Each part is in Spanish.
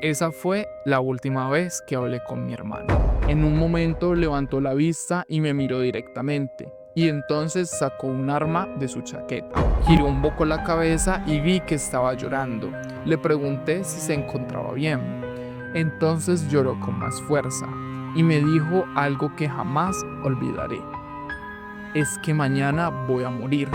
Esa fue la última vez que hablé con mi hermano. En un momento levantó la vista y me miró directamente, y entonces sacó un arma de su chaqueta. Giró un poco la cabeza y vi que estaba llorando. Le pregunté si se encontraba bien. Entonces lloró con más fuerza y me dijo algo que jamás olvidaré. Es que mañana voy a morir.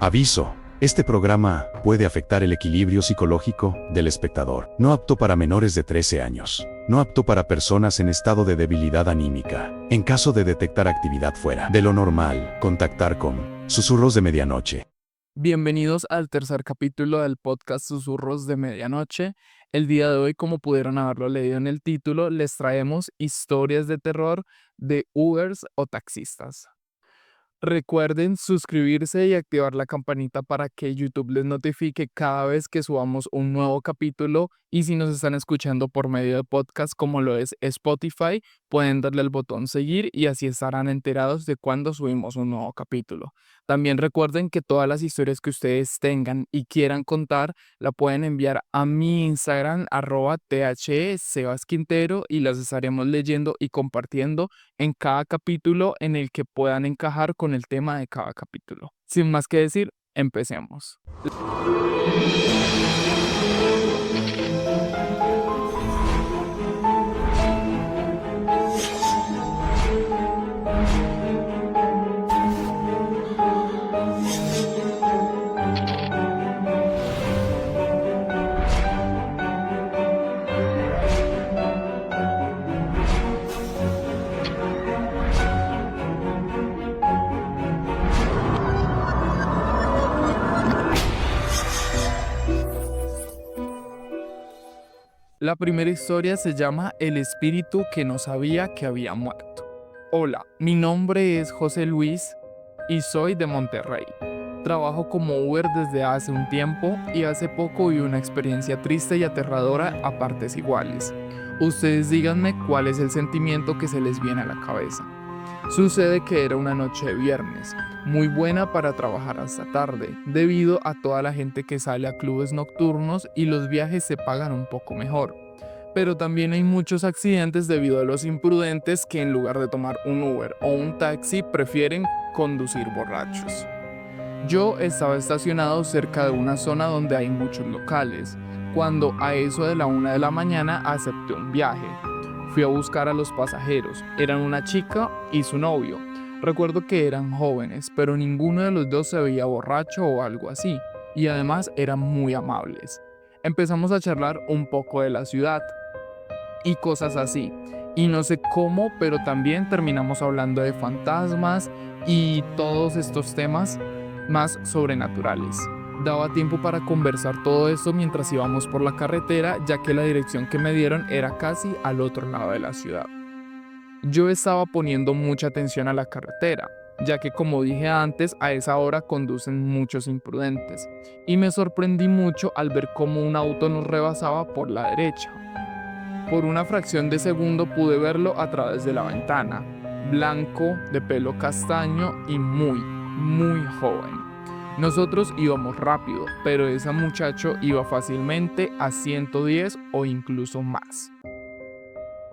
Aviso. Este programa puede afectar el equilibrio psicológico del espectador. No apto para menores de 13 años. No apto para personas en estado de debilidad anímica. En caso de detectar actividad fuera de lo normal, contactar con Susurros de Medianoche. Bienvenidos al tercer capítulo del podcast Susurros de Medianoche. El día de hoy, como pudieron haberlo leído en el título, les traemos historias de terror de Ubers o taxistas. Recuerden suscribirse y activar la campanita para que YouTube les notifique cada vez que subamos un nuevo capítulo, y si nos están escuchando por medio de podcast como lo es Spotify, pueden darle al botón seguir y así estarán enterados de cuando subimos un nuevo capítulo. También recuerden que todas las historias que ustedes tengan y quieran contar la pueden enviar a mi Instagram @thesebasquintero y las estaremos leyendo y compartiendo en cada capítulo en el que puedan encajar con el tema de cada capítulo. Sin más que decir, empecemos. La primera historia se llama El espíritu que no sabía que había muerto. Hola, mi nombre es José Luis y soy de Monterrey. Trabajo como Uber desde hace un tiempo y hace poco vi una experiencia triste y aterradora a partes iguales. Ustedes díganme cuál es el sentimiento que se les viene a la cabeza. Sucede que era una noche de viernes, muy buena para trabajar hasta tarde, debido a toda la gente que sale a clubes nocturnos y los viajes se pagan un poco mejor. Pero también hay muchos accidentes debido a los imprudentes que en lugar de tomar un Uber o un taxi prefieren conducir borrachos. Yo estaba estacionado cerca de una zona donde hay muchos locales, cuando a eso de la 1 de la mañana acepté un viaje. Fui a buscar a los pasajeros, eran una chica y su novio. Recuerdo que eran jóvenes, pero ninguno de los dos se veía borracho o algo así, y además eran muy amables. Empezamos a charlar un poco de la ciudad y cosas así, y no sé cómo, pero también terminamos hablando de fantasmas y todos estos temas más sobrenaturales. Daba tiempo para conversar todo esto mientras íbamos por la carretera, ya que la dirección que me dieron era casi al otro lado de la ciudad. Yo estaba poniendo mucha atención a la carretera, ya que como dije antes, a esa hora conducen muchos imprudentes, y me sorprendí mucho al ver cómo un auto nos rebasaba por la derecha. Por una fracción de segundo pude verlo a través de la ventana, blanco, de pelo castaño y muy joven. Nosotros íbamos rápido, pero ese muchacho iba fácilmente a 110 o incluso más.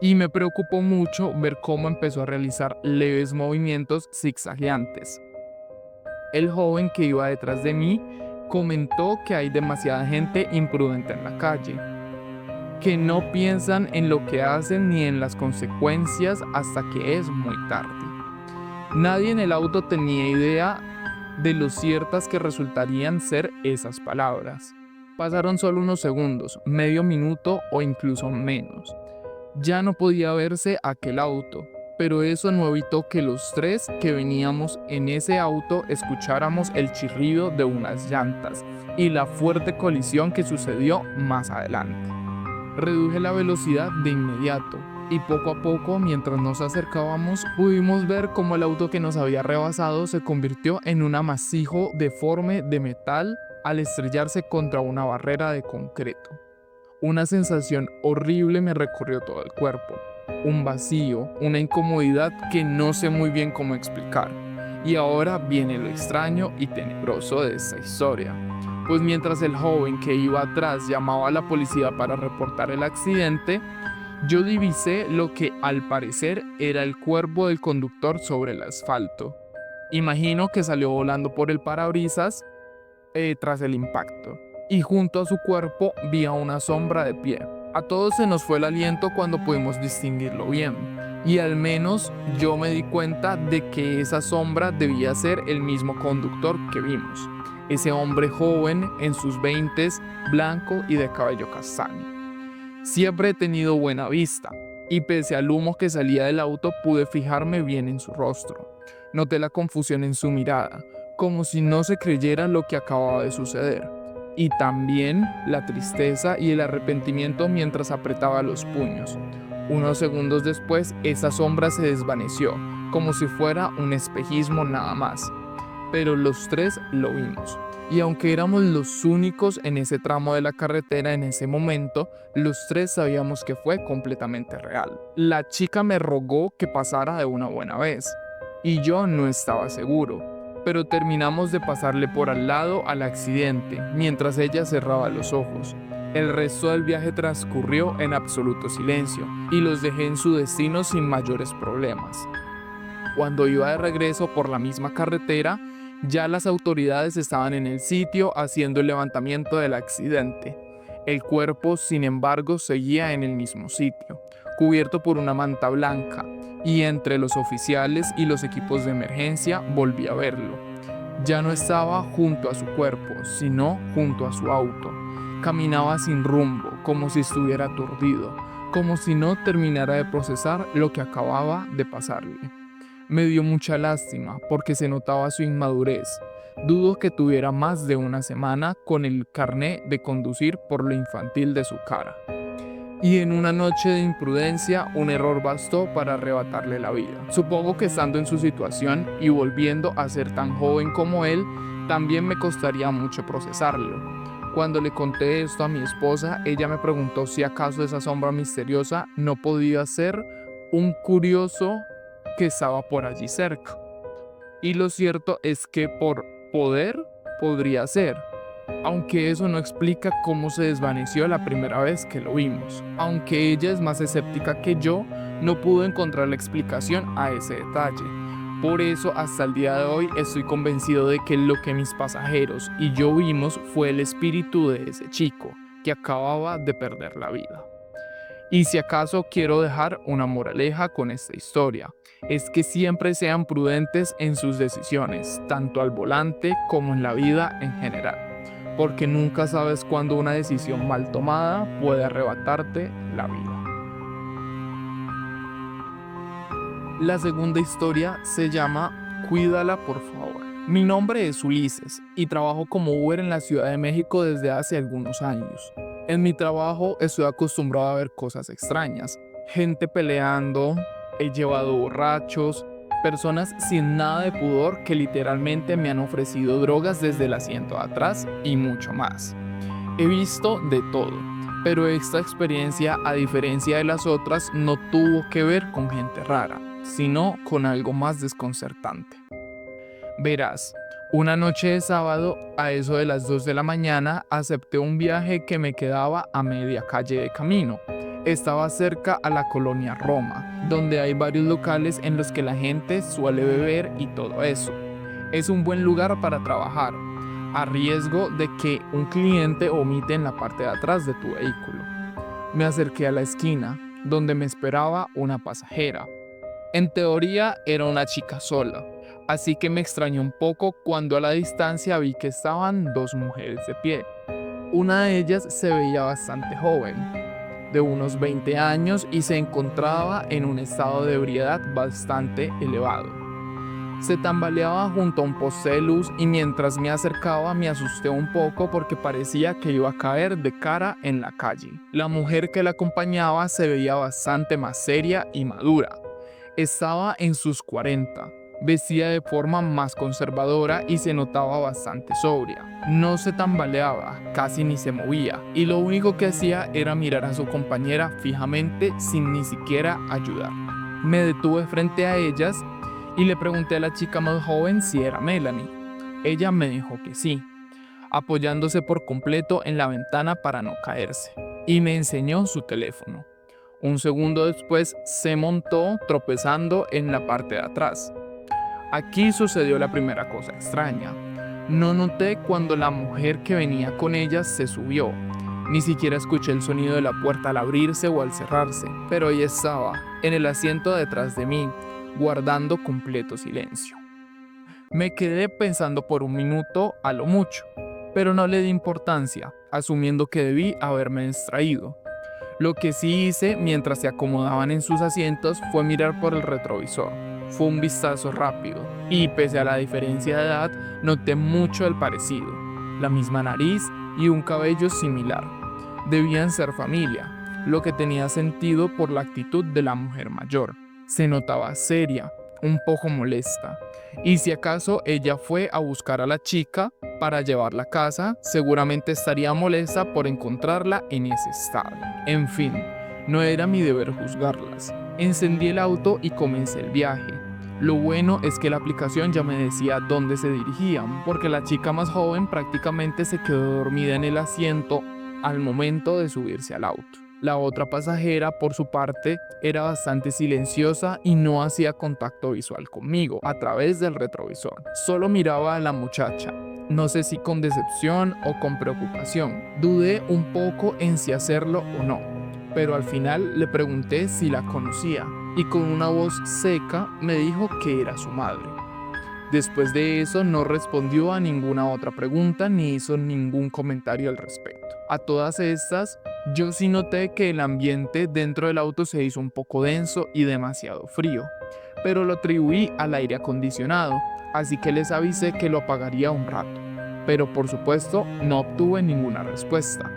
Y me preocupó mucho ver cómo empezó a realizar leves movimientos zigzagueantes. El joven que iba detrás de mí comentó que hay demasiada gente imprudente en la calle, que no piensan en lo que hacen ni en las consecuencias hasta que es muy tarde. Nadie en el auto tenía idea de lo ciertas que resultarían ser esas palabras. Pasaron solo unos segundos, medio minuto o incluso menos. Ya no podía verse aquel auto, pero eso no evitó que los tres que veníamos en ese auto escucháramos el chirrido de unas llantas y la fuerte colisión que sucedió más adelante. Reduje la velocidad de inmediato y poco a poco, mientras nos acercábamos, pudimos ver cómo el auto que nos había rebasado se convirtió en un amasijo deforme de metal al estrellarse contra una barrera de concreto. Una sensación horrible me recorrió todo el cuerpo, un vacío, una incomodidad que no sé muy bien cómo explicar. Y ahora viene lo extraño y tenebroso de esta historia. pues mientras el joven que iba atrás llamaba a la policía para reportar el accidente, yo divisé lo que al parecer era el cuerpo del conductor sobre el asfalto. Imagino que salió volando por el parabrisas tras el impacto, y junto a su cuerpo vi a una sombra de pie. A todos se nos fue el aliento cuando pudimos distinguirlo bien, y al menos yo me di cuenta de que esa sombra debía ser el mismo conductor que vimos, ese hombre joven en sus 20s, blanco y de cabello castaño. Siempre he tenido buena vista, y pese al humo que salía del auto pude fijarme bien en su rostro. Noté la confusión en su mirada, como si no se creyera lo que acababa de suceder, y también la tristeza y el arrepentimiento mientras apretaba los puños. Unos segundos después, esa sombra se desvaneció, como si fuera un espejismo nada más. Pero los tres lo vimos. Y aunque éramos los únicos en ese tramo de la carretera en ese momento, los tres sabíamos que fue completamente real. La chica me rogó que pasara de una buena vez, y yo no estaba seguro, pero terminamos de pasarle por al lado al accidente, mientras ella cerraba los ojos. El resto del viaje transcurrió en absoluto silencio, y los dejé en su destino sin mayores problemas. Cuando iba de regreso por la misma carretera, ya las autoridades estaban en el sitio haciendo el levantamiento del accidente. El cuerpo, sin embargo, seguía en el mismo sitio, cubierto por una manta blanca, y entre los oficiales y los equipos de emergencia volví a verlo. Ya no estaba junto a su cuerpo, sino junto a su auto. Caminaba sin rumbo, como si estuviera aturdido, como si no terminara de procesar lo que acababa de pasarle. Me dio mucha lástima porque se notaba su inmadurez. Dudo que tuviera más de una semana con el carné de conducir por lo infantil de su cara. Y en una noche de imprudencia, un error bastó para arrebatarle la vida. Supongo que estando en su situación y volviendo a ser tan joven como él, también me costaría mucho procesarlo. Cuando le conté esto a mi esposa, ella me preguntó si acaso esa sombra misteriosa no podía ser un curioso que estaba por allí cerca. Y lo cierto es que por poder podría ser, aunque eso no explica cómo se desvaneció la primera vez que lo vimos. Aunque ella es más escéptica que yo, no pudo encontrar la explicación a ese detalle. Por eso hasta el día de hoy estoy convencido de que lo que mis pasajeros y yo vimos fue el espíritu de ese chico que acababa de perder la vida. Y si acaso quiero dejar una moraleja con esta historia, es que siempre sean prudentes en sus decisiones, tanto al volante como en la vida en general, porque nunca sabes cuándo una decisión mal tomada puede arrebatarte la vida. La segunda historia se llama Cuídala por favor. Mi nombre es Ulises y trabajo como Uber en la Ciudad de México desde hace algunos años. En mi trabajo estoy acostumbrado a ver cosas extrañas, gente peleando, he llevado borrachos, personas sin nada de pudor que literalmente me han ofrecido drogas desde el asiento de atrás y mucho más. He visto de todo, pero esta experiencia, a diferencia de las otras, no tuvo que ver con gente rara, sino con algo más desconcertante. Verás, una noche de sábado, a eso de las 2 de la mañana, acepté un viaje que me quedaba a media calle de camino. Estaba cerca a la colonia Roma, donde hay varios locales en los que la gente suele beber y todo eso. Es un buen lugar para trabajar, a riesgo de que un cliente vomite en la parte de atrás de tu vehículo. Me acerqué a la esquina, donde me esperaba una pasajera. En teoría era una chica sola, así que me extrañó un poco cuando a la distancia vi que estaban dos mujeres de pie. Una de ellas se veía bastante joven, de unos 20 años, y se encontraba en un estado de ebriedad bastante elevado. Se tambaleaba junto a un poste de luz y mientras me acercaba me asusté un poco porque parecía que iba a caer de cara en la calle. La mujer que la acompañaba se veía bastante más seria y madura. Estaba en sus 40, vestía de forma más conservadora y se notaba bastante sobria. No se tambaleaba, casi ni se movía, y lo único que hacía era mirar a su compañera fijamente sin ni siquiera ayudar. Me detuve frente a ellas y le pregunté a la chica más joven si era Melanie. Ella me dijo que sí. apoyándose por completo en la ventana para no caerse, y me enseñó su teléfono. Un segundo después se montó tropezando en la parte de atrás. Aquí sucedió la primera cosa extraña. No noté cuando la mujer que venía con ella se subió. Ni siquiera escuché el sonido de la puerta al abrirse o al cerrarse, pero ella estaba, en el asiento detrás de mí, guardando completo silencio. Me quedé pensando por un minuto a lo mucho, pero no le di importancia, asumiendo que debí haberme distraído. Lo que sí hice mientras se acomodaban en sus asientos fue mirar por el retrovisor. Fue un vistazo rápido, y pese a la diferencia de edad, noté mucho el parecido. La misma nariz y un cabello similar. Debían ser familia, lo que tenía sentido por la actitud de la mujer mayor. Se notaba seria, un poco molesta. Y si acaso ella fue a buscar a la chica para llevarla a casa, seguramente estaría molesta por encontrarla en ese estado. En fin, no era mi deber juzgarlas. Encendí el auto y comencé el viaje. Lo bueno es que la aplicación ya me decía dónde se dirigían, porque la chica más joven prácticamente se quedó dormida en el asiento al momento de subirse al auto. La otra pasajera, por su parte, era bastante silenciosa y no hacía contacto visual conmigo a través del retrovisor. Solo miraba a la muchacha. No sé si con decepción o con preocupación. Dudé un poco en si hacerlo o no, pero al final le pregunté si la conocía y con una voz seca me dijo que era su madre. Después de eso no respondió a ninguna otra pregunta ni hizo ningún comentario al respecto. A todas estas, yo sí noté que el ambiente dentro del auto se hizo un poco denso y demasiado frío, pero lo atribuí al aire acondicionado, así que les avisé que lo apagaría un rato, pero por supuesto no obtuve ninguna respuesta.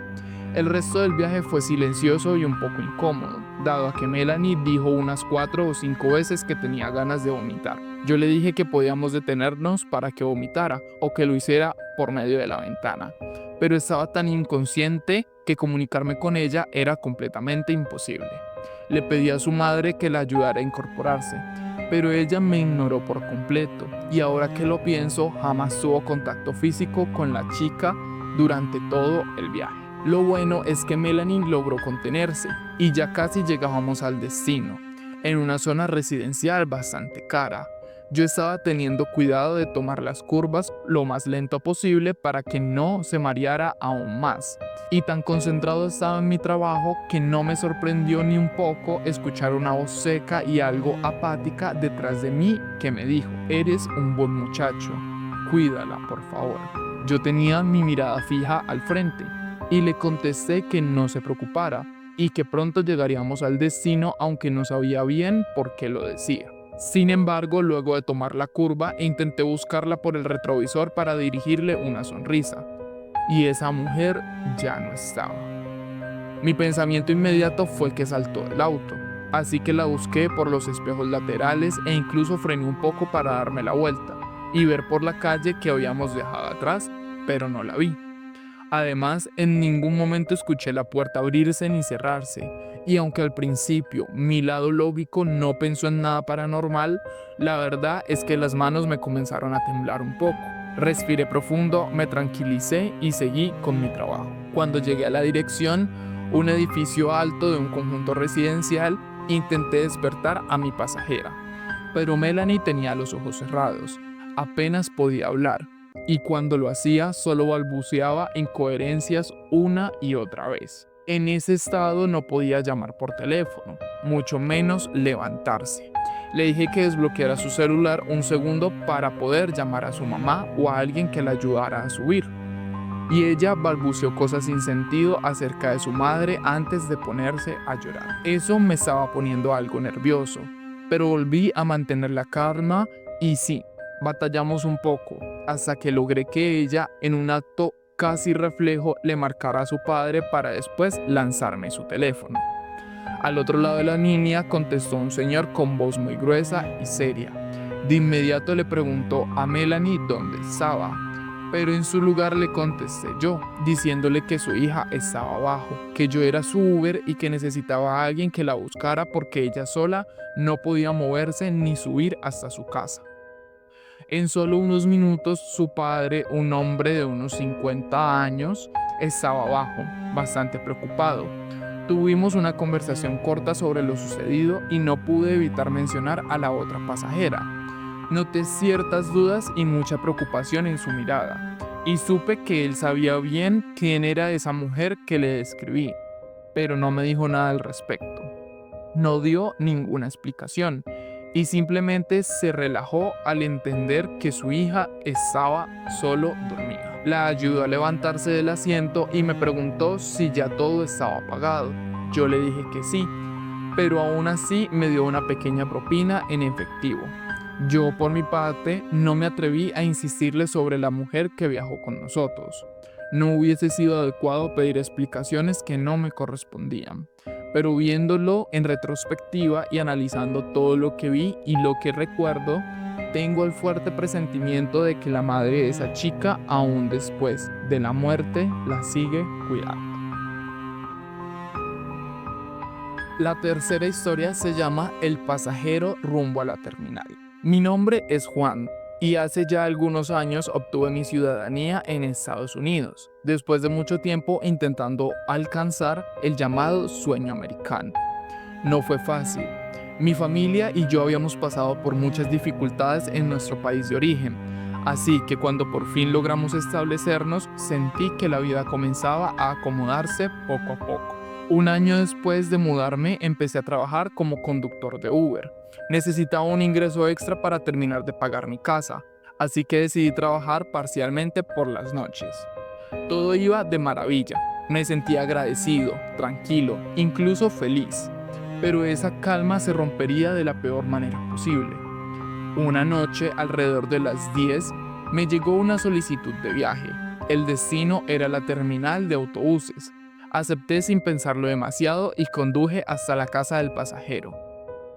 El resto del viaje fue silencioso y un poco incómodo, dado a que Melanie dijo unas 4 o 5 veces que tenía ganas de vomitar. Yo le dije que podíamos detenernos para que vomitara o que lo hiciera por medio de la ventana, pero estaba tan inconsciente que comunicarme con ella era completamente imposible. Le pedí a su madre que la ayudara a incorporarse, pero ella me ignoró por completo y ahora que lo pienso jamás tuvo contacto físico con la chica durante todo el viaje. Lo bueno es que Melanie logró contenerse y ya casi llegábamos al destino, en una zona residencial bastante cara. Yo estaba teniendo cuidado de tomar las curvas lo más lento posible para que no se mareara aún más. Y tan concentrado estaba en mi trabajo que no me sorprendió ni un poco escuchar una voz seca y algo apática detrás de mí que me dijo: "Eres un buen muchacho, cuídala por favor". Yo tenía mi mirada fija al frente y le contesté que no se preocupara y que pronto llegaríamos al destino, aunque no sabía bien por qué lo decía. Sin embargo, luego de tomar la curva, intenté buscarla por el retrovisor para dirigirle una sonrisa, y esa mujer ya no estaba. Mi pensamiento inmediato fue que saltó del auto, así que la busqué por los espejos laterales e incluso frené un poco para darme la vuelta y ver por la calle que habíamos dejado atrás, pero no la vi. Además, en ningún momento escuché la puerta abrirse ni cerrarse, y aunque al principio mi lado lógico no pensó en nada paranormal, la verdad es que las manos me comenzaron a temblar un poco. Respiré profundo, me tranquilicé y seguí con mi trabajo. Cuando llegué a la dirección, un edificio alto de un conjunto residencial, intenté despertar a mi pasajera, pero Melanie tenía los ojos cerrados, apenas podía hablar. Y cuando lo hacía solo balbuceaba incoherencias una y otra vez. En ese estado no podía llamar por teléfono, mucho menos levantarse. Le dije que desbloqueara su celular un segundo para poder llamar a su mamá o a alguien que la ayudara a subir. Y ella balbuceó cosas sin sentido acerca de su madre antes de ponerse a llorar. Eso me estaba poniendo algo nervioso, pero volví a mantener la calma y sí, batallamos un poco, hasta que logré que ella, en un acto casi reflejo, le marcara a su padre para después lanzarme su teléfono. Al otro lado de la línea contestó un señor con voz muy gruesa y seria. De inmediato le preguntó a Melanie dónde estaba, pero en su lugar le contesté yo, diciéndole que su hija estaba abajo, que yo era su Uber y que necesitaba a alguien que la buscara porque ella sola no podía moverse ni subir hasta su casa. En solo unos minutos, su padre, un hombre de unos 50 años, estaba abajo, bastante preocupado. Tuvimos una conversación corta sobre lo sucedido y no pude evitar mencionar a la otra pasajera. Noté ciertas dudas y mucha preocupación en su mirada, y supe que él sabía bien quién era esa mujer que le describí, pero no me dijo nada al respecto. No dio ninguna explicación y simplemente se relajó al entender que su hija estaba solo dormida. La ayudó a levantarse del asiento y me preguntó si ya todo estaba pagado. Yo le dije que sí, pero aún así me dio una pequeña propina en efectivo. Yo, por mi parte, no me atreví a insistirle sobre la mujer que viajó con nosotros. No hubiese sido adecuado pedir explicaciones que no me correspondían, pero viéndolo en retrospectiva y analizando todo lo que vi y lo que recuerdo, tengo el fuerte presentimiento de que la madre de esa chica, aún después de la muerte, la sigue cuidando. La tercera historia se llama El pasajero rumbo a la terminal. Mi nombre es Juan y hace ya algunos años obtuve mi ciudadanía en Estados Unidos, después de mucho tiempo intentando alcanzar el llamado sueño americano. No fue fácil. Mi familia y yo habíamos pasado por muchas dificultades en nuestro país de origen, así que cuando por fin logramos establecernos, sentí que la vida comenzaba a acomodarse poco a poco. Un año después de mudarme, empecé a trabajar como conductor de Uber. Necesitaba un ingreso extra para terminar de pagar mi casa, así que decidí trabajar parcialmente por las noches. Todo iba de maravilla. Me sentía agradecido, tranquilo, incluso feliz. Pero esa calma se rompería de la peor manera posible. Una noche, alrededor de las 10, me llegó una solicitud de viaje. El destino era la terminal de autobuses. Acepté sin pensarlo demasiado y conduje hasta la casa del pasajero.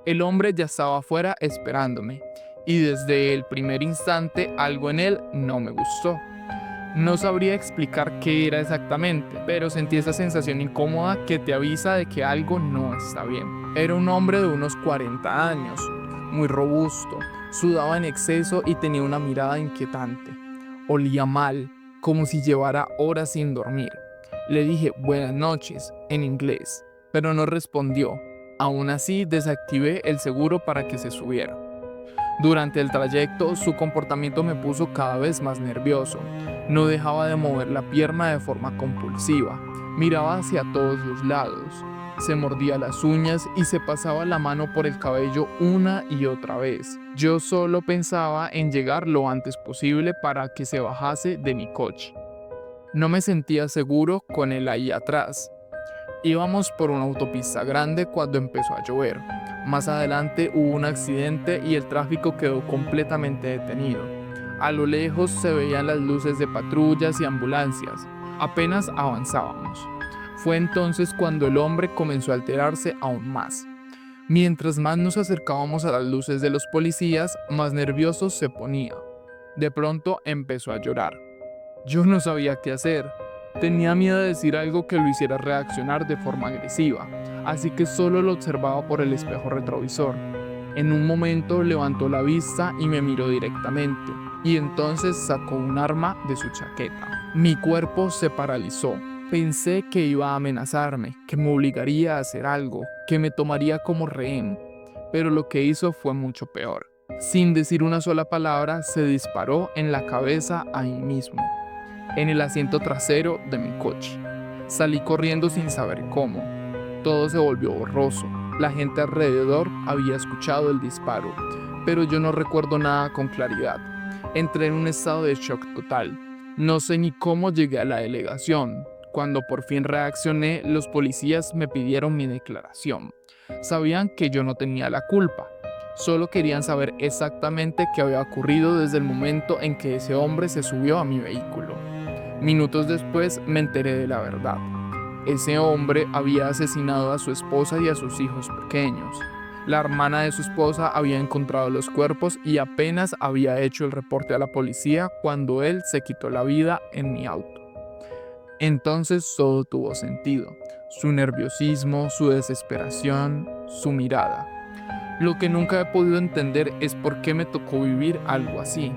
El hombre ya estaba afuera esperándome, y desde el primer instante algo en él no me gustó. No sabría explicar qué era exactamente, pero sentí esa sensación incómoda que te avisa de que algo no está bien. Era un hombre de unos 40 años, muy robusto, sudaba en exceso y tenía una mirada inquietante. Olía mal, como si llevara horas sin dormir. Le dije buenas noches en inglés, pero no respondió. Aún así, desactivé el seguro para que se subiera. Durante el trayecto, su comportamiento me puso cada vez más nervioso. No dejaba de mover la pierna de forma compulsiva. Miraba hacia todos los lados. Se mordía las uñas y se pasaba la mano por el cabello una y otra vez. Yo solo pensaba en llegar lo antes posible para que se bajase de mi coche. No me sentía seguro con él ahí atrás. Íbamos por una autopista grande cuando empezó a llover. Más adelante hubo un accidente y el tráfico quedó completamente detenido. A lo lejos se veían las luces de patrullas y ambulancias. Apenas avanzábamos. Fue entonces cuando el hombre comenzó a alterarse aún más. Mientras más nos acercábamos a las luces de los policías, más nervioso se ponía. De pronto empezó a llorar. Yo no sabía qué hacer. Tenía miedo de decir algo que lo hiciera reaccionar de forma agresiva, así que solo lo observaba por el espejo retrovisor. En un momento levantó la vista y me miró directamente, y entonces sacó un arma de su chaqueta. Mi cuerpo se paralizó. Pensé que iba a amenazarme, que me obligaría a hacer algo, que me tomaría como rehén, pero lo que hizo fue mucho peor. Sin decir una sola palabra, se disparó en la cabeza ahí mismo, en el asiento trasero de mi coche. Salí corriendo sin saber cómo. Todo se volvió borroso. La gente alrededor había escuchado el disparo, pero yo no recuerdo nada con claridad. Entré en un estado de shock total. No sé ni cómo llegué a la delegación. Cuando por fin reaccioné, los policías me pidieron mi declaración. Sabían que yo no tenía la culpa. Solo querían saber exactamente qué había ocurrido desde el momento en que ese hombre se subió a mi vehículo. Minutos después me enteré de la verdad. Ese hombre había asesinado a su esposa y a sus hijos pequeños. La hermana de su esposa había encontrado los cuerpos y apenas había hecho el reporte a la policía cuando él se quitó la vida en mi auto. Entonces todo tuvo sentido. Su nerviosismo, su desesperación, su mirada. Lo que nunca he podido entender es por qué me tocó vivir algo así.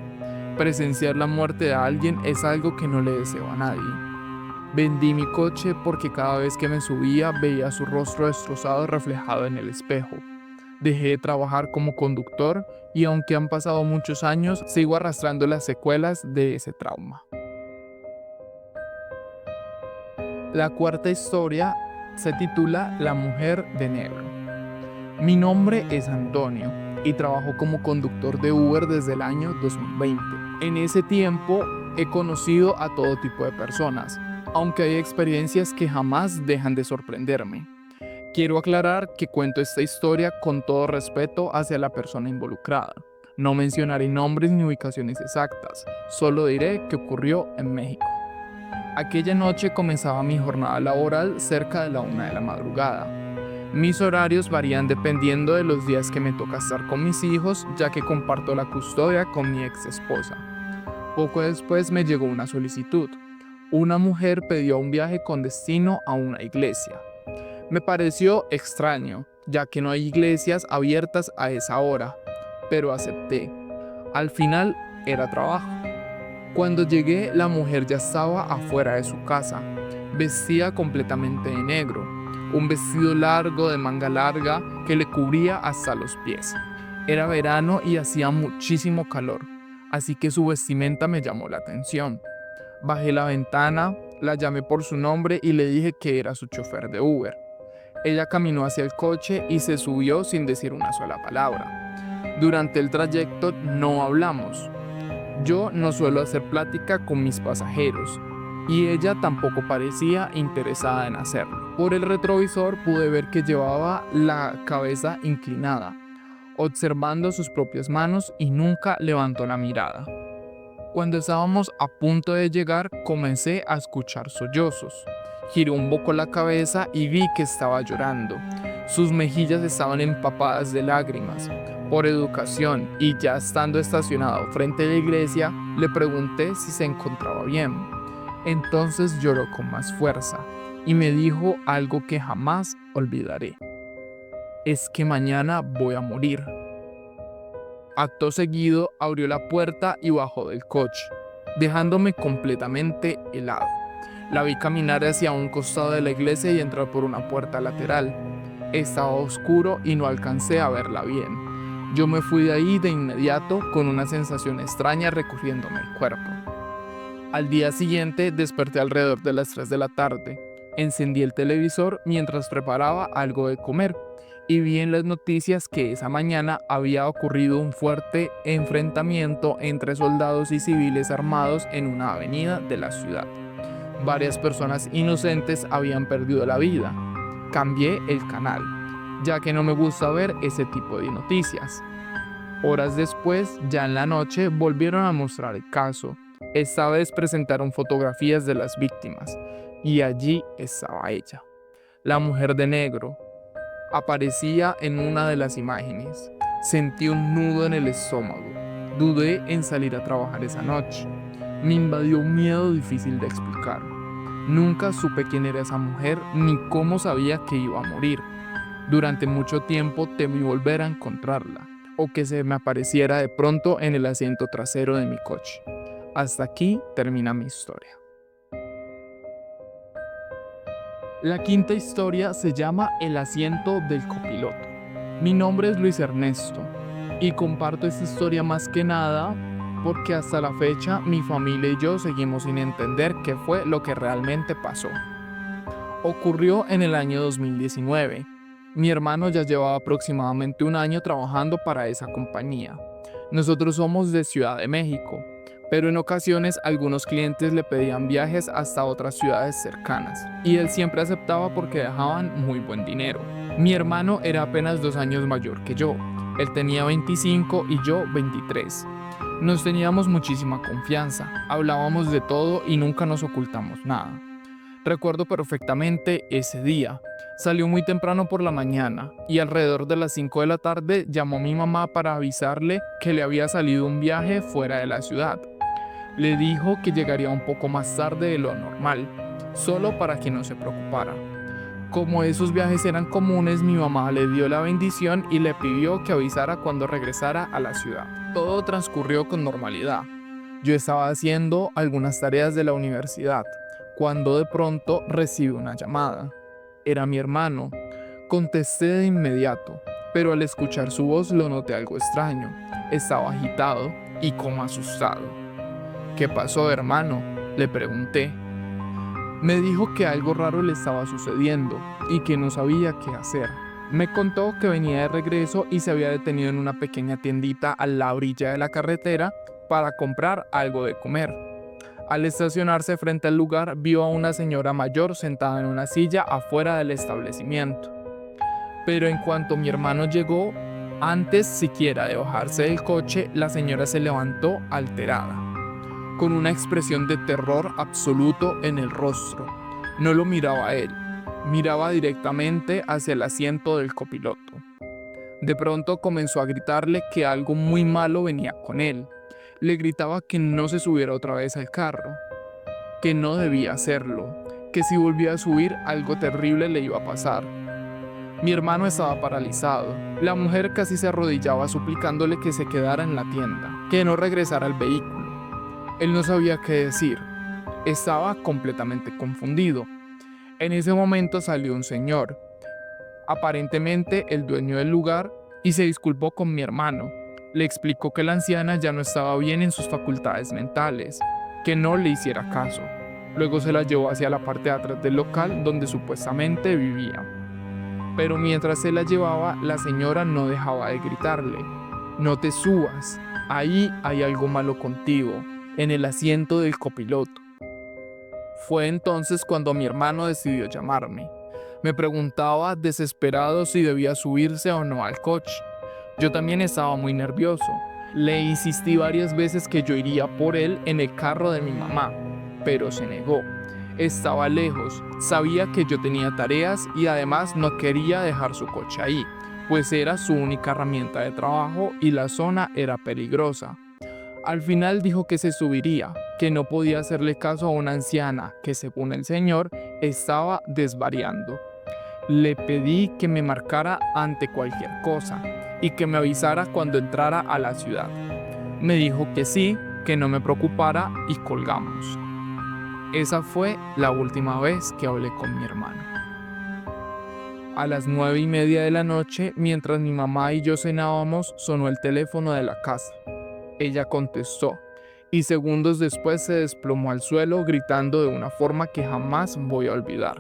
Presenciar la muerte de alguien es algo que no le deseo a nadie. Vendí mi coche porque cada vez que me subía veía su rostro destrozado reflejado en el espejo. Dejé de trabajar como conductor y aunque han pasado muchos años, sigo arrastrando las secuelas de ese trauma. La cuarta historia se titula La mujer de negro. Mi nombre es Antonio y trabajo como conductor de Uber desde el año 2020. En ese tiempo he conocido a todo tipo de personas, aunque hay experiencias que jamás dejan de sorprenderme. Quiero aclarar que cuento esta historia con todo respeto hacia la persona involucrada. No mencionaré nombres ni ubicaciones exactas, solo diré que ocurrió en México. Aquella noche comenzaba mi jornada laboral cerca de la 1 de la madrugada. Mis horarios varían dependiendo de los días que me toca estar con mis hijos, ya que comparto la custodia con mi ex esposa. Poco después me llegó una solicitud. Una mujer pidió un viaje con destino a una iglesia. Me pareció extraño, ya que no hay iglesias abiertas a esa hora, pero acepté. Al final era trabajo. Cuando llegué, la mujer ya estaba afuera de su casa, vestida completamente de negro, un vestido largo de manga larga que le cubría hasta los pies. Era verano y hacía muchísimo calor, así que su vestimenta me llamó la atención. Bajé la ventana, la llamé por su nombre y le dije que era su chofer de Uber. Ella caminó hacia el coche y se subió sin decir una sola palabra. Durante el trayecto no hablamos. Yo no suelo hacer plática con mis pasajeros y ella tampoco parecía interesada en hacerlo. Por el retrovisor pude ver que llevaba la cabeza inclinada, observando sus propias manos y nunca levantó la mirada. Cuando estábamos a punto de llegar, comencé a escuchar sollozos. Giré un poco la cabeza y vi que estaba llorando. Sus mejillas estaban empapadas de lágrimas. Por educación y ya estando estacionado frente a la iglesia, le pregunté si se encontraba bien. Entonces lloró con más fuerza y me dijo algo que jamás olvidaré. Es que mañana voy a morir. Acto seguido abrió la puerta y bajó del coche, dejándome completamente helado. La vi caminar hacia un costado de la iglesia y entrar por una puerta lateral. Estaba oscuro y no alcancé a verla bien. Yo me fui de ahí de inmediato con una sensación extraña recorriéndome el cuerpo. Al día siguiente desperté alrededor de las 3 de la tarde. Encendí el televisor mientras preparaba algo de comer y vi en las noticias que esa mañana había ocurrido un fuerte enfrentamiento entre soldados y civiles armados en una avenida de la ciudad. Varias personas inocentes habían perdido la vida. Cambié el canal, ya que no me gusta ver ese tipo de noticias. Horas después, ya en la noche, volvieron a mostrar el caso. Esta vez presentaron fotografías de las víctimas, y allí estaba ella. La mujer de negro aparecía en una de las imágenes. Sentí un nudo en el estómago. Dudé en salir a trabajar esa noche. Me invadió un miedo difícil de explicar. Nunca supe quién era esa mujer ni cómo sabía que iba a morir. Durante mucho tiempo temí volver a encontrarla o que se me apareciera de pronto en el asiento trasero de mi coche. Hasta aquí termina mi historia. La quinta historia se llama El asiento del copiloto. Mi nombre es Luis Ernesto y comparto esta historia más que nada porque hasta la fecha mi familia y yo seguimos sin entender qué fue lo que realmente pasó. Ocurrió en el año 2019. Mi hermano ya llevaba aproximadamente un año trabajando para esa compañía. Nosotros somos de Ciudad de México, pero en ocasiones algunos clientes le pedían viajes hasta otras ciudades cercanas y él siempre aceptaba porque dejaban muy buen dinero. Mi hermano era apenas 2 años mayor que yo. Él tenía 25 y yo 23. Nos teníamos muchísima confianza, hablábamos de todo y nunca nos ocultamos nada. Recuerdo perfectamente ese día. Salió muy temprano por la mañana y alrededor de las 5 de la tarde llamó a mi mamá para avisarle que le había salido un viaje fuera de la ciudad. Le dijo que llegaría un poco más tarde de lo normal, solo para que no se preocupara. Como esos viajes eran comunes, mi mamá le dio la bendición y le pidió que avisara cuando regresara a la ciudad. Todo transcurrió con normalidad. Yo estaba haciendo algunas tareas de la universidad, cuando de pronto recibí una llamada. Era mi hermano. Contesté de inmediato, pero al escuchar su voz lo noté algo extraño. Estaba agitado y como asustado. ¿Qué pasó, hermano?, le pregunté. Me dijo que algo raro le estaba sucediendo y que no sabía qué hacer. Me contó que venía de regreso y se había detenido en una pequeña tiendita a la orilla de la carretera para comprar algo de comer. Al estacionarse frente al lugar, vio a una señora mayor sentada en una silla afuera del establecimiento. Pero en cuanto mi hermano llegó, antes siquiera de bajarse del coche, la señora se levantó alterada, con una expresión de terror absoluto en el rostro. No lo miraba a él, miraba directamente hacia el asiento del copiloto. De pronto comenzó a gritarle que algo muy malo venía con él. Le gritaba que no se subiera otra vez al carro, que no debía hacerlo, que si volvía a subir algo terrible le iba a pasar. Mi hermano estaba paralizado. La mujer casi se arrodillaba suplicándole que se quedara en la tienda, que no regresara al vehículo. Él no sabía qué decir. Estaba completamente confundido. En ese momento salió un señor, aparentemente el dueño del lugar, y se disculpó con mi hermano. Le explicó que la anciana ya no estaba bien en sus facultades mentales, que no le hiciera caso. Luego se la llevó hacia la parte de atrás del local donde supuestamente vivía. Pero mientras se la llevaba, la señora no dejaba de gritarle: «No te subas, ahí hay algo malo contigo, en el asiento del copiloto». Fue entonces cuando mi hermano decidió llamarme. Me preguntaba desesperado si debía subirse o no al coche. Yo también estaba muy nervioso. Le insistí varias veces que yo iría por él en el carro de mi mamá, pero se negó. Estaba lejos, sabía que yo tenía tareas y además no quería dejar su coche ahí, pues era su única herramienta de trabajo y la zona era peligrosa. Al final dijo que se subiría, que no podía hacerle caso a una anciana que, según el señor, estaba desvariando. Le pedí que me marcara ante cualquier cosa y que me avisara cuando entrara a la ciudad. Me dijo que sí, que no me preocupara y colgamos. Esa fue la última vez que hablé con mi hermano. A las 9:30 de la noche, mientras mi mamá y yo cenábamos, sonó el teléfono de la casa. Ella contestó y segundos después se desplomó al suelo gritando de una forma que jamás voy a olvidar.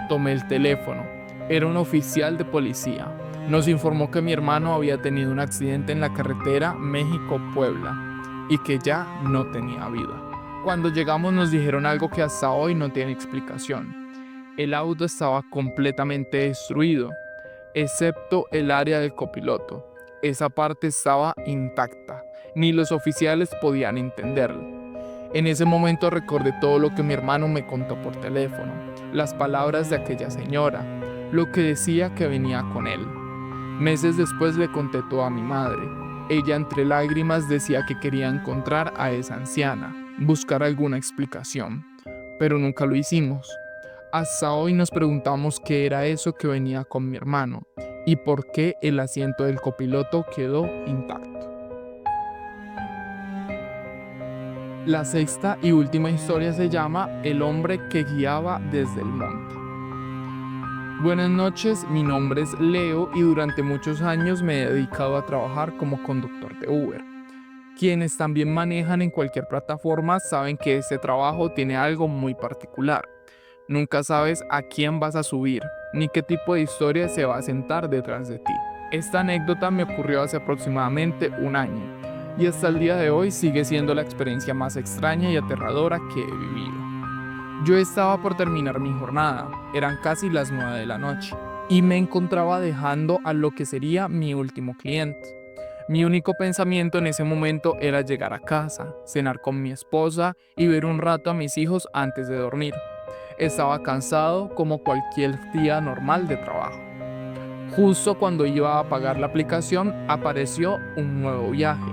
Tomé el teléfono. Era un oficial de policía. Nos informó que mi hermano había tenido un accidente en la carretera México-Puebla y que ya no tenía vida. Cuando llegamos nos dijeron algo que hasta hoy no tiene explicación. El auto estaba completamente destruido, excepto el área del copiloto. Esa parte estaba intacta. Ni los oficiales podían entenderlo. En ese momento recordé todo lo que mi hermano me contó por teléfono, las palabras de aquella señora, lo que decía que venía con él. Meses después le conté todo a mi madre. Ella entre lágrimas decía que quería encontrar a esa anciana, buscar alguna explicación, pero nunca lo hicimos. Hasta hoy nos preguntamos qué era eso que venía con mi hermano y por qué el asiento del copiloto quedó intacto. La sexta y última historia se llama El hombre que guiaba desde el monte. Buenas noches, mi nombre es Leo y durante muchos años me he dedicado a trabajar como conductor de Uber. Quienes también manejan en cualquier plataforma saben que este trabajo tiene algo muy particular. Nunca sabes a quién vas a subir, ni qué tipo de historia se va a sentar detrás de ti. Esta anécdota me ocurrió hace aproximadamente un año, y hasta el día de hoy sigue siendo la experiencia más extraña y aterradora que he vivido. Yo estaba por terminar mi jornada, eran casi las 9 de la noche, y me encontraba dejando a lo que sería mi último cliente. Mi único pensamiento en ese momento era llegar a casa, cenar con mi esposa y ver un rato a mis hijos antes de dormir. Estaba cansado como cualquier día normal de trabajo. Justo cuando iba a pagar la aplicación, apareció un nuevo viaje.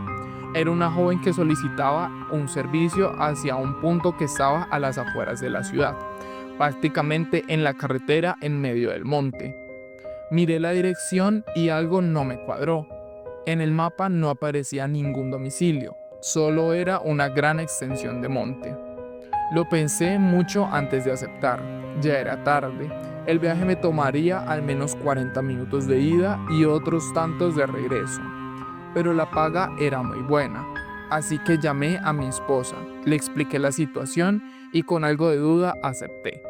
Era una joven que solicitaba un servicio hacia un punto que estaba a las afueras de la ciudad, prácticamente en la carretera en medio del monte. Miré la dirección y algo no me cuadró. En el mapa no aparecía ningún domicilio, solo era una gran extensión de monte. Lo pensé mucho antes de aceptar. Ya era tarde. El viaje me tomaría al menos 40 minutos de ida y otros tantos de regreso. Pero la paga era muy buena. Así que llamé a mi esposa, le expliqué la situación y con algo de duda acepté.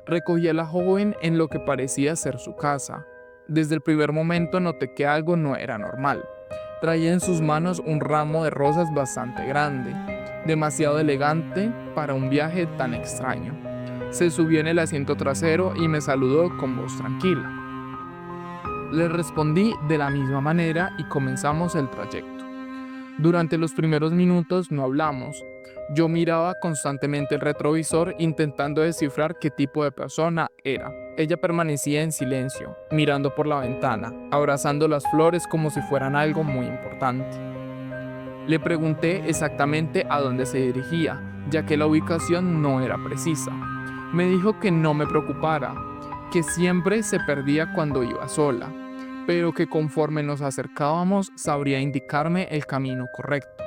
Recogí a la joven en lo que parecía ser su casa. Desde el primer momento noté que algo no era normal. Traía en sus manos un ramo de rosas bastante grande, demasiado elegante para un viaje tan extraño. Se subió en el asiento trasero y me saludó con voz tranquila. Le respondí de la misma manera y comenzamos el trayecto. Durante los primeros minutos no hablamos. Yo miraba constantemente el retrovisor intentando descifrar qué tipo de persona era. Ella permanecía en silencio, mirando por la ventana, abrazando las flores como si fueran algo muy importante. Le pregunté exactamente a dónde se dirigía, ya que la ubicación no era precisa. Me dijo que no me preocupara, que siempre se perdía cuando iba sola, pero que conforme nos acercábamos sabría indicarme el camino correcto.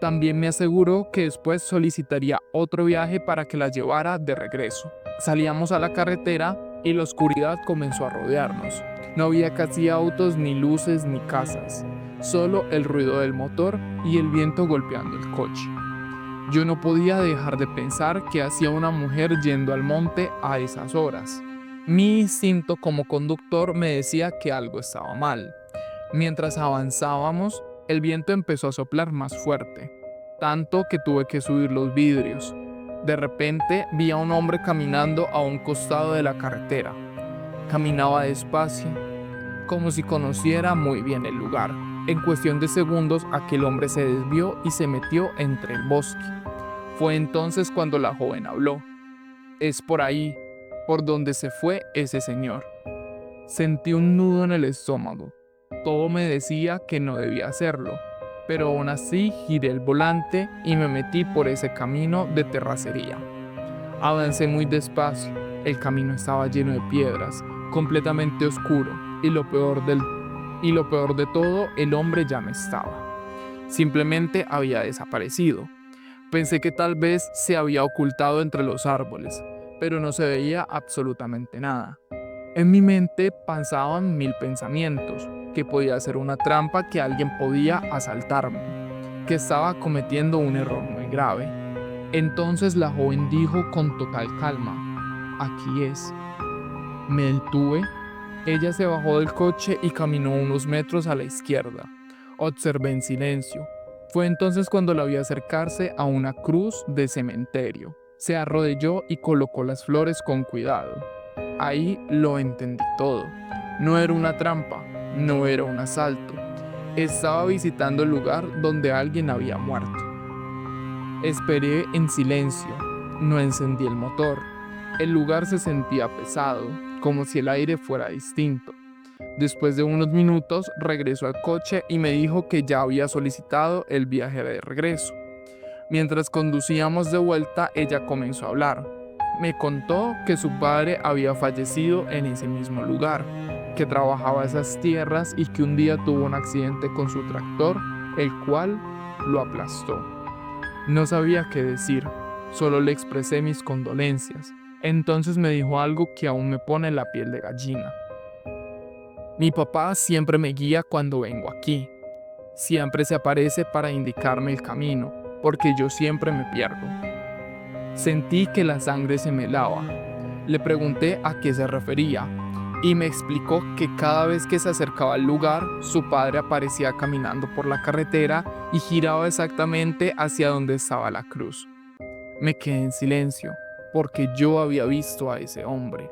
También me aseguró que después solicitaría otro viaje para que la llevara de regreso. Salíamos a la carretera y la oscuridad comenzó a rodearnos. No había casi autos, ni luces, ni casas, solo el ruido del motor y el viento golpeando el coche. Yo no podía dejar de pensar qué hacía una mujer yendo al monte a esas horas. Mi instinto como conductor me decía que algo estaba mal. Mientras avanzábamos, el viento empezó a soplar más fuerte, tanto que tuve que subir los vidrios. De repente vi a un hombre caminando a un costado de la carretera. Caminaba despacio, como si conociera muy bien el lugar. En cuestión de segundos, aquel hombre se desvió y se metió entre el bosque. Fue entonces cuando la joven habló. Es por ahí, por donde se fue ese señor. Sentí un nudo en el estómago. Todo me decía que no debía hacerlo, pero aún así giré el volante y me metí por ese camino de terracería. Avancé muy despacio. El camino estaba lleno de piedras, completamente oscuro, y lo peor de todo, el hombre ya no estaba. Simplemente había desaparecido. Pensé que tal vez se había ocultado entre los árboles, pero no se veía absolutamente nada. En mi mente pasaban mil pensamientos, que podía ser una trampa, que alguien podía asaltarme, que estaba cometiendo un error muy grave. Entonces la joven dijo con total calma, aquí es. Me detuve. Ella se bajó del coche y caminó unos metros a la izquierda. Observé en silencio. Fue entonces cuando la vi acercarse a una cruz de cementerio. Se arrodilló y colocó las flores con cuidado. Ahí lo entendí todo. No era una trampa, no era un asalto. Estaba visitando el lugar donde alguien había muerto. Esperé en silencio. No encendí el motor. El lugar se sentía pesado, como si el aire fuera distinto. Después de unos minutos regresó al coche y me dijo que ya había solicitado el viaje de regreso. Mientras conducíamos de vuelta, ella comenzó a hablar. Me contó que su padre había fallecido en ese mismo lugar, que trabajaba esas tierras y que un día tuvo un accidente con su tractor, el cual lo aplastó. No sabía qué decir, solo le expresé mis condolencias. Entonces me dijo algo que aún me pone la piel de gallina. Mi papá siempre me guía cuando vengo aquí. Siempre se aparece para indicarme el camino, porque yo siempre me pierdo. Sentí que la sangre se me helaba. Le pregunté a qué se refería y me explicó que cada vez que se acercaba al lugar, su padre aparecía caminando por la carretera y giraba exactamente hacia donde estaba la cruz. Me quedé en silencio, porque yo había visto a ese hombre.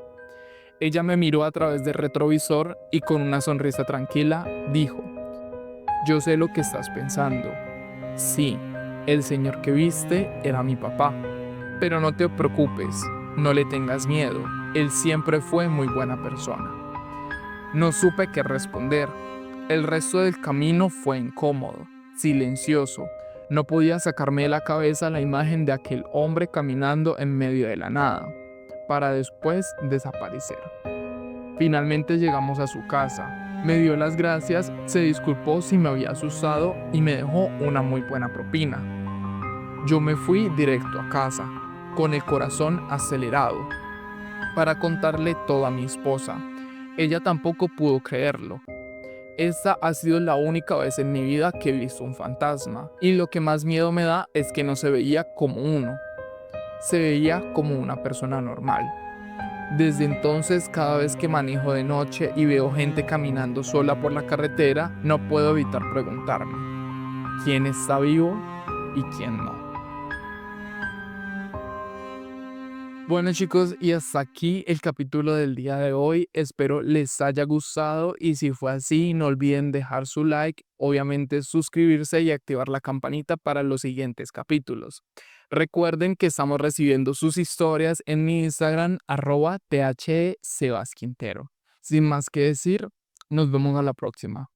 Ella me miró a través del retrovisor y con una sonrisa tranquila dijo, yo sé lo que estás pensando. Sí, el señor que viste era mi papá. Pero no te preocupes, no le tengas miedo, él siempre fue muy buena persona. No supe qué responder. El resto del camino fue incómodo, silencioso. No podía sacarme de la cabeza la imagen de aquel hombre caminando en medio de la nada, para después desaparecer. Finalmente llegamos a su casa. Me dio las gracias, se disculpó si me había asustado y me dejó una muy buena propina. Yo me fui directo a casa, con el corazón acelerado, para contarle todo a mi esposa. Ella tampoco pudo creerlo. Esta ha sido la única vez en mi vida que he visto un fantasma, y lo que más miedo me da es que no se veía como uno, se veía como una persona normal. Desde entonces, cada vez que manejo de noche y veo gente caminando sola por la carretera, no puedo evitar preguntarme, ¿quién está vivo y quién no? Bueno chicos, y hasta aquí el capítulo del día de hoy. Espero les haya gustado y si fue así, no olviden dejar su like, obviamente suscribirse y activar la campanita para los siguientes capítulos. Recuerden que estamos recibiendo sus historias en mi Instagram @thsebasquintero. Sin más que decir, nos vemos a la próxima.